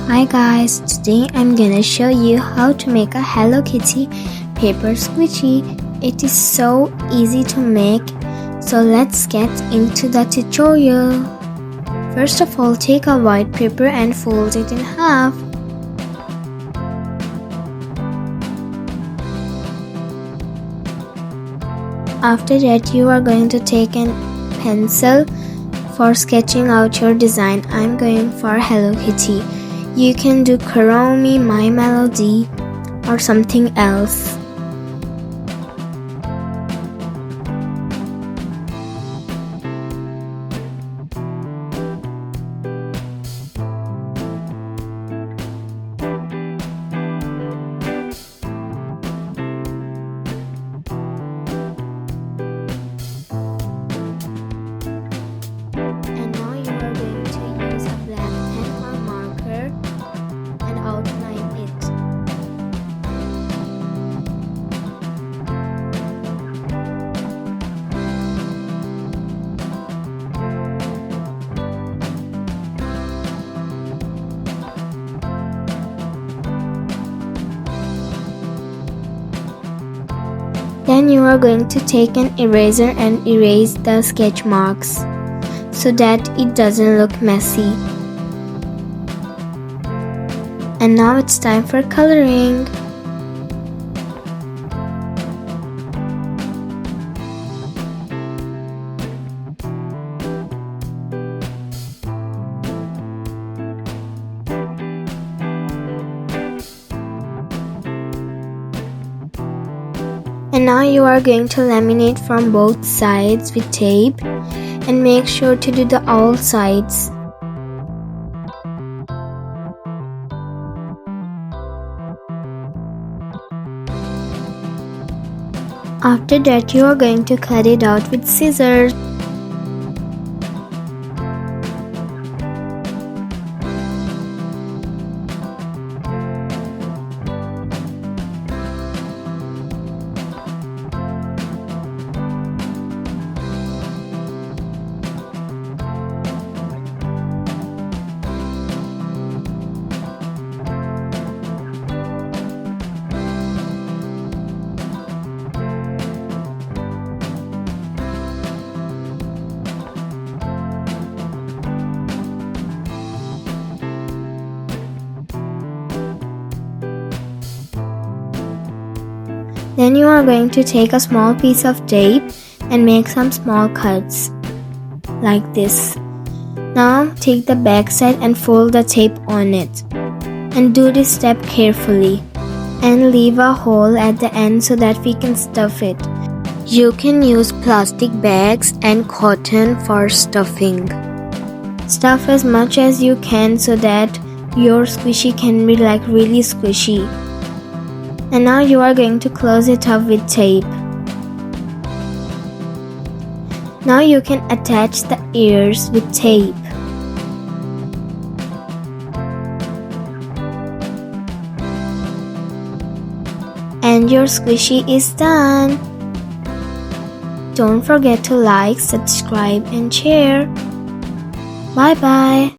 Hi guys, today I'm gonna show you how to make a Hello Kitty paper squishy. It is so easy to make, so let's get into the tutorial. First of all, take a white paper and fold it in half. After that, you are going to take a pencil for sketching out your design. I'm going for Hello Kitty. You can do Kawaii, My Melody, or something else. And now you are going to use a black pen or marker and outline it. Then you are going to take an eraser and erase the sketch marks so that it doesn't look messy. And now it's time for coloring. And now you are going to laminate from both sides with tape and make sure to do the all sides. After that, you are going to cut it out with scissors. Then you are going to take a small piece of tape and make some small cuts, like this. Now take the back side and fold the tape on it. And do this step carefully. And leave a hole at the end so that we can stuff it. You can use plastic bags and cotton for stuffing. Stuff as much as you can so that your squishy can be like really squishy. And now you are going to close it up with tape. Now you can attach the ears with tape. And your squishy is done. Don't forget to like, subscribe, and share. Bye bye.